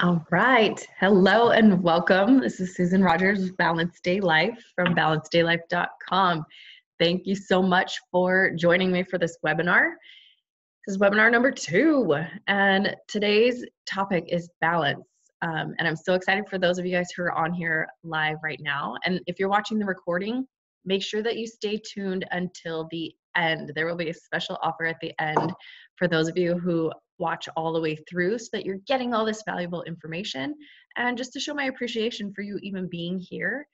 All right. Hello and welcome. This is Susan Rogers with Balanced Day Life from balancedaylife.com. Thank you so much for joining me for this webinar. This is webinar number 2, and today's topic is balance. And I'm so excited for those of you guys who are on here live right now. And if you're watching the recording, make sure that you stay tuned until the end. There will be a special offer at the end for those of you who watch all the way through so that you're getting all this valuable information. And just to show my appreciation for you even being here,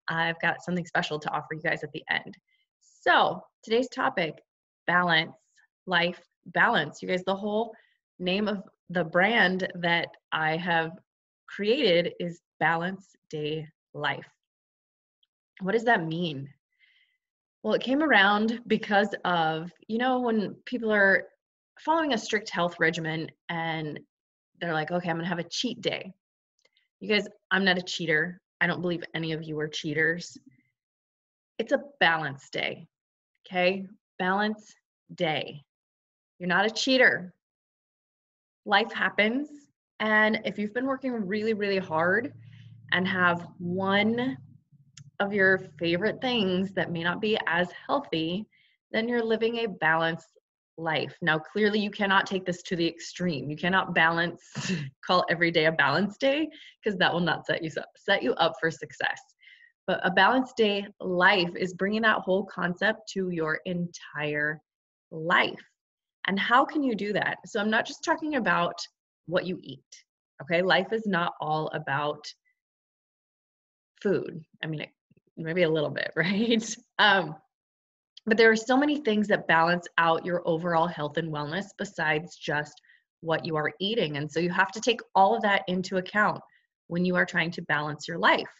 I've got something special to offer you guys at the end. So today's topic, balance, life balance. You guys, the whole name of the brand that I have created is Balanced Day Life. What does that mean? Well, it came around because of, when people are following a strict health regimen and they're like, okay, I'm gonna have a cheat day. You guys, I'm not a cheater. I don't believe any of you are cheaters. It's a balance day, okay? Balance day. You're not a cheater. Life happens. And if you've been working really, really hard and have one of your favorite things that may not be as healthy, then you're living a balanced life. Now, clearly you cannot take this to the extreme. You cannot call every day a balanced day, because that will not set you up for success. But a balanced day life is bringing that whole concept to your entire life. And how can you do that? So I'm not just talking about what you eat, okay? Life is not all about food. I mean, maybe a little bit, right? But there are so many things that balance out your overall health and wellness besides just what you are eating. And so you have to take all of that into account when you are trying to balance your life.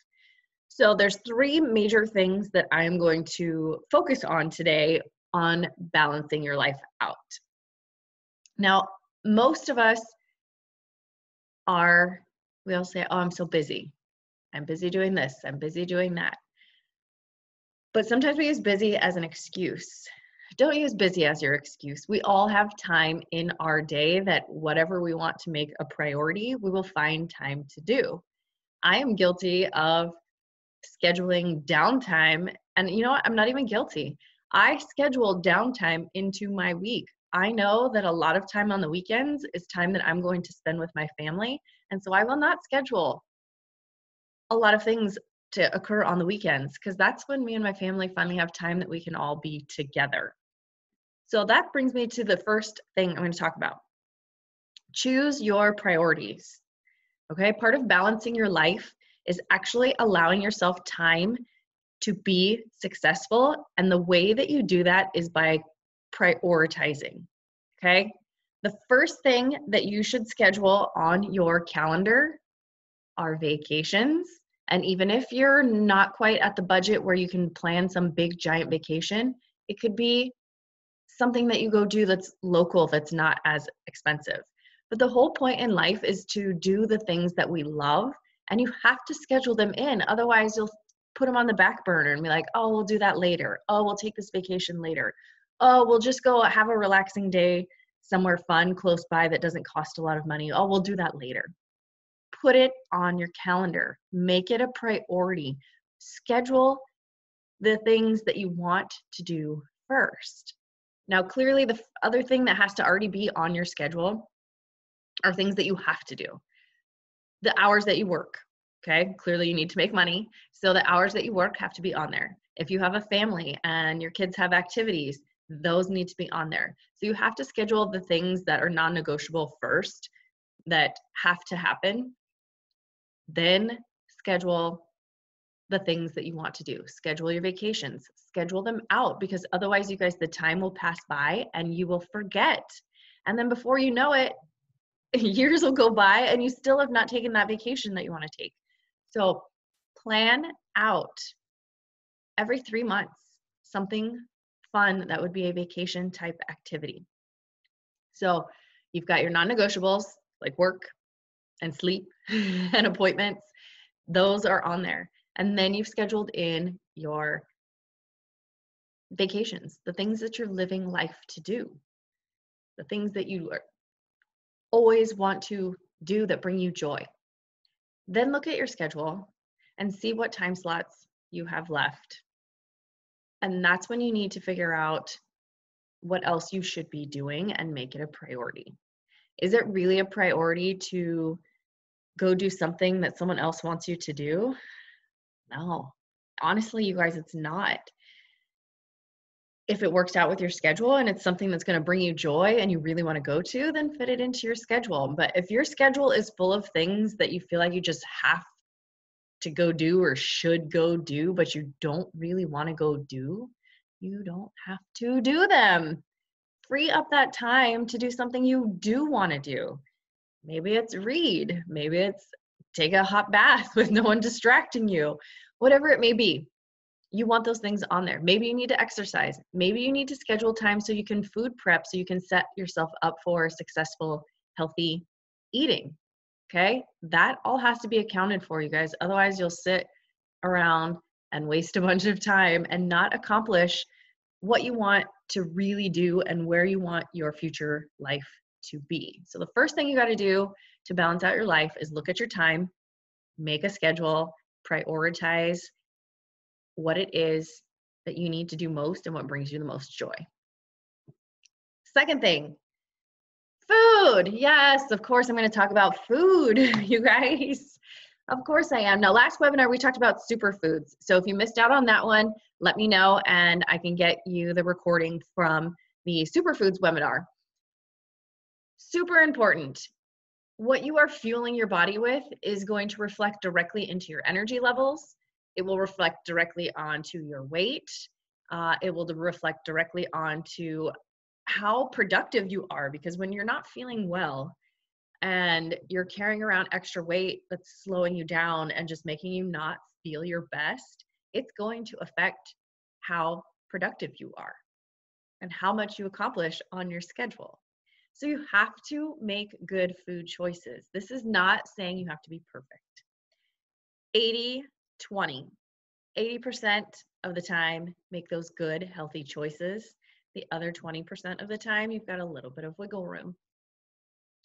So there's 3 major things that I am going to focus on today on balancing your life out. Now, most of us we'll say, oh, I'm so busy. I'm busy doing this. I'm busy doing that. But sometimes we use busy as an excuse. Don't use busy as your excuse. We all have time in our day that whatever we want to make a priority, we will find time to do. I am guilty of scheduling downtime. And you know what? I'm not even guilty. I schedule downtime into my week. I know that a lot of time on the weekends is time that I'm going to spend with my family. And so I will not schedule a lot of things to occur on the weekends, because that's when me and my family finally have time that we can all be together. So that brings me to the first thing I'm going to talk about. Choose your priorities. Okay, part of balancing your life is actually allowing yourself time to be successful. And the way that you do that is by prioritizing. Okay, the first thing that you should schedule on your calendar are vacations. And even if you're not quite at the budget where you can plan some big giant vacation, it could be something that you go do that's local, that's not as expensive. But the whole point in life is to do the things that we love, and you have to schedule them in. Otherwise, you'll put them on the back burner and be like, oh, we'll do that later. Oh, we'll take this vacation later. Oh, we'll just go have a relaxing day somewhere fun close by that doesn't cost a lot of money. Oh, we'll do that later. Put it on your calendar. Make it a priority. Schedule the things that you want to do first. Now, clearly, the other thing that has to already be on your schedule are things that you have to do. The hours that you work, okay? Clearly, you need to make money, so the hours that you work have to be on there. If you have a family and your kids have activities, those need to be on there. So you have to schedule the things that are non-negotiable first, that have to happen. Then schedule the things that you want to do. Schedule your vacations. Schedule them out, because otherwise, you guys, the time will pass by and you will forget. And then before you know it, years will go by and you still have not taken that vacation that you want to take. So plan out every 3 months something fun that would be a vacation type activity. So you've got your non-negotiables like work and sleep and appointments. Those are on there. And then you've scheduled in your vacations, the things that you're living life to do, the things that you always want to do that bring you joy. Then look at your schedule and see what time slots you have left. And that's when you need to figure out what else you should be doing and make it a priority. Is it really a priority to go do something that someone else wants you to do? No. Honestly, you guys, it's not. If it works out with your schedule and it's something that's going to bring you joy and you really want to go to, then fit it into your schedule. But if your schedule is full of things that you feel like you just have to go do or should go do, but you don't really want to go do, you don't have to do them. Free up that time to do something you do want to do. Maybe it's read, maybe it's take a hot bath with no one distracting you, whatever it may be. You want those things on there. Maybe you need to exercise. Maybe you need to schedule time so you can food prep, so you can set yourself up for successful, healthy eating. Okay? That all has to be accounted for, you guys. Otherwise, you'll sit around and waste a bunch of time and not accomplish what you want to really do and where you want your future life to be. So the first thing you got to do to balance out your life is look at your time, make a schedule, prioritize what it is that you need to do most and what brings you the most joy. Second thing, food. Yes, of course I'm going to talk about food, you guys. Of course I am. Now, last webinar, we talked about superfoods. So if you missed out on that one, let me know and I can get you the recording from the superfoods webinar. Super important. What you are fueling your body with is going to reflect directly into your energy levels. It will reflect directly onto your weight. It will reflect directly onto how productive you are, because when you're not feeling well and you're carrying around extra weight that's slowing you down and just making you not feel your best, it's going to affect how productive you are and how much you accomplish on your schedule. So you have to make good food choices. This is not saying you have to be perfect. 80-20. 80% of the time, make those good, healthy choices. The other 20% of the time, you've got a little bit of wiggle room.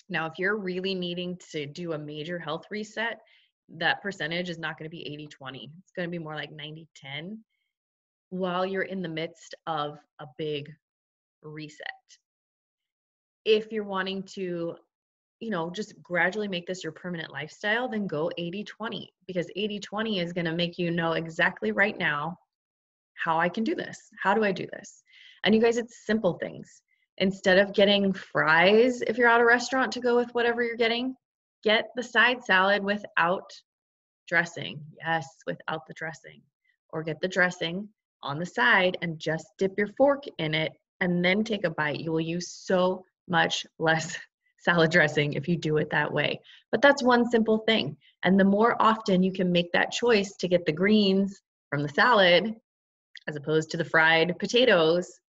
Now, if you're really needing to do a major health reset, that percentage is not going to be 80-20. It's going to be more like 90-10 while you're in the midst of a big reset. If you're wanting to, just gradually make this your permanent lifestyle, then go 80-20, because 80-20 is going to make you know exactly right now how I can do this. How do I do this? And you guys, it's simple things. Instead of getting fries, if you're at a restaurant, to go with whatever you're getting, get the side salad without dressing. Yes, without the dressing. Or get the dressing on the side and just dip your fork in it and then take a bite. You will use so much less salad dressing if you do it that way. But that's one simple thing. And the more often you can make that choice to get the greens from the salad as opposed to the fried potatoes,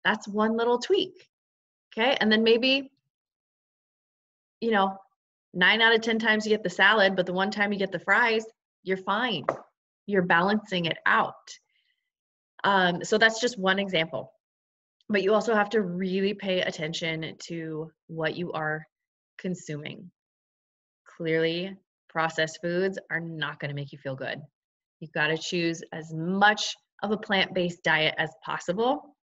that's one little tweak. Okay. And then maybe, 9 out of 10 times you get the salad, but the one time you get the fries, you're fine. You're balancing it out. So that's just one example. But you also have to really pay attention to what you are consuming. Clearly, processed foods are not going to make you feel good. You've got to choose as much of a plant-based diet as possible,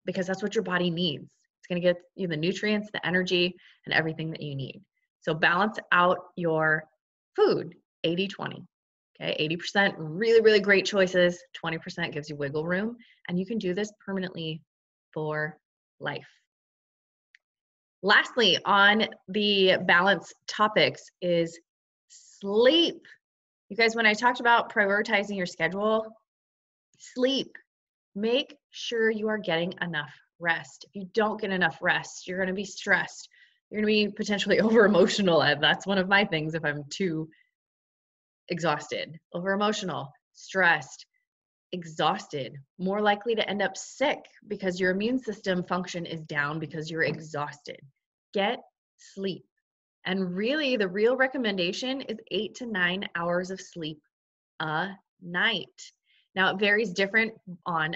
because that's what your body needs. It's going to get you the nutrients, the energy, and everything that you need. So balance out your food, 80-20. Okay, 80% really, really great choices, 20% gives you wiggle room, and you can do this permanently for life. Lastly, on the balance topics is sleep. You guys, when I talked about prioritizing your schedule, sleep. Make sure you are getting enough rest. If you don't get enough rest, you're going to be stressed. You're going to be potentially over emotional. And that's one of my things if I'm too exhausted, over emotional, stressed, exhausted, more likely to end up sick because your immune system function is down because you're exhausted. Get sleep. And really, the real recommendation is 8 to 9 hours of sleep a night. Now, it varies different on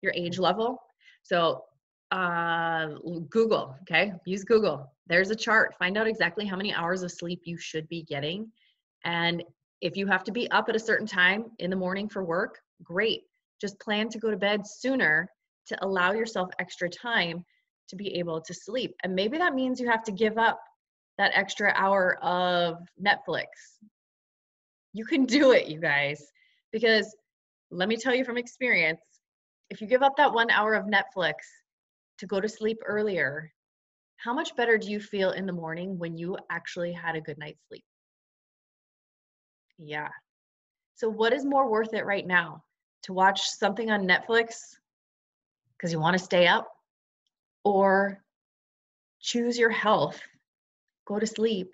your age level. So Google, okay? Use Google. There's a chart. Find out exactly how many hours of sleep you should be getting And if you have to be up at a certain time in the morning for work, great. Just plan to go to bed sooner to allow yourself extra time to be able to sleep. And maybe that means you have to give up that extra hour of Netflix. You can do it, you guys, because let me tell you from experience, if you give up that 1 hour of Netflix to go to sleep earlier, how much better do you feel in the morning when you actually had a good night's sleep? Yeah. So what is more worth it right now? To watch something on Netflix because you want to stay up, or choose your health, go to sleep,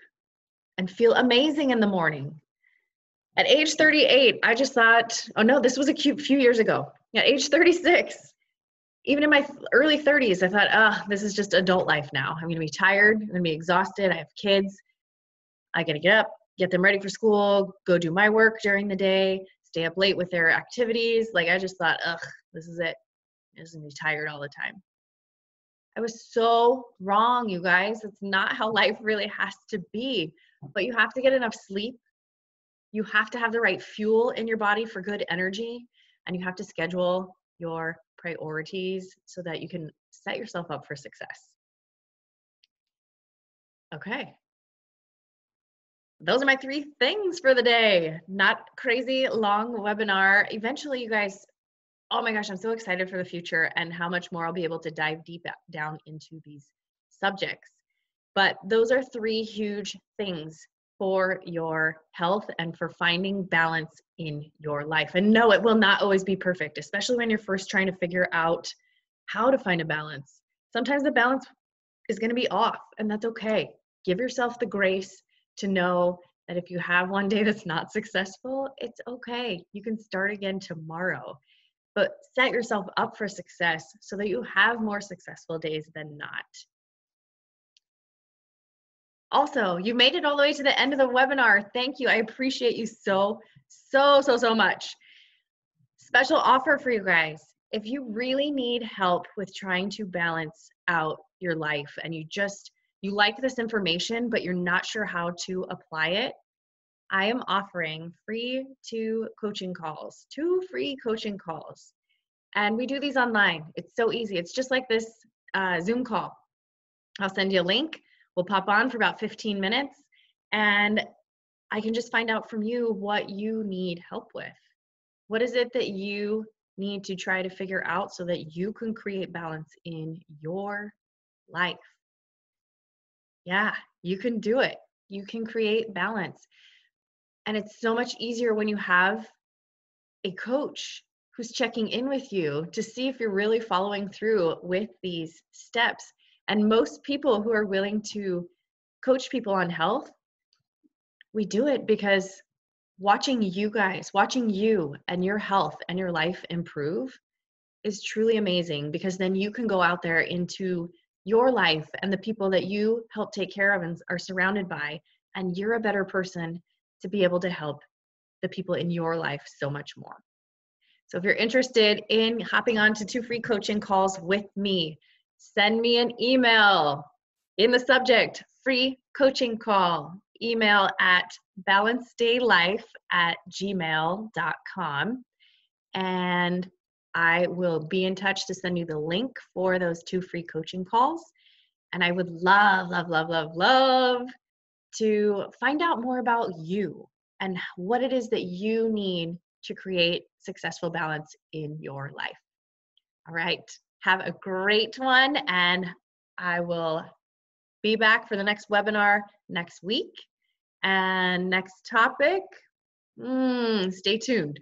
and feel amazing in the morning? At age 38, I just thought, oh no, this was a cute few years ago. At age 36, even in my early 30s, I thought, this is just adult life now. I'm going to be tired. I'm going to be exhausted. I have kids. I got to get up, get them ready for school, go do my work during the day, stay up late with their activities. Like, I just thought, this is it. I'm just going to be tired all the time. I was so wrong, you guys. It's not how life really has to be. But you have to get enough sleep. You have to have the right fuel in your body for good energy. And you have to schedule your priorities so that you can set yourself up for success. Okay. Those are my 3 things for the day. Not crazy long webinar. Eventually, you guys, oh my gosh, I'm so excited for the future and how much more I'll be able to dive deep down into these subjects. But those are 3 huge things for your health and for finding balance in your life. And no, it will not always be perfect, especially when you're first trying to figure out how to find a balance. Sometimes the balance is going to be off, and that's okay. Give yourself the grace to know that if you have one day that's not successful, it's okay. You can start again tomorrow. But set yourself up for success so that you have more successful days than not. Also, you made it all the way to the end of the webinar. Thank you. I appreciate you so much. Special offer for you guys. If you really need help with trying to balance out your life and you like this information, but you're not sure how to apply it, I am offering free 2 coaching calls, 2 free coaching calls. And we do these online. It's so easy. It's just like this Zoom call. I'll send you a link. We'll pop on for about 15 minutes and I can just find out from you what you need help with. What is it that you need to try to figure out so that you can create balance in your life? Yeah, you can do it. You can create balance. And it's so much easier when you have a coach who's checking in with you to see if you're really following through with these steps. And most people who are willing to coach people on health, we do it because watching you and your health and your life improve is truly amazing, because then you can go out there into your life and the people that you help take care of and are surrounded by, and you're a better person to be able to help the people in your life so much more. So if you're interested in hopping on to 2 free coaching calls with me, send me an email in the subject, free coaching call, email at balancedaylife@gmail.com. And I will be in touch to send you the link for those 2 free coaching calls. And I would love to find out more about you and what it is that you need to create successful balance in your life. All right. Have a great one, and I will be back for the next webinar next week. And next topic, stay tuned.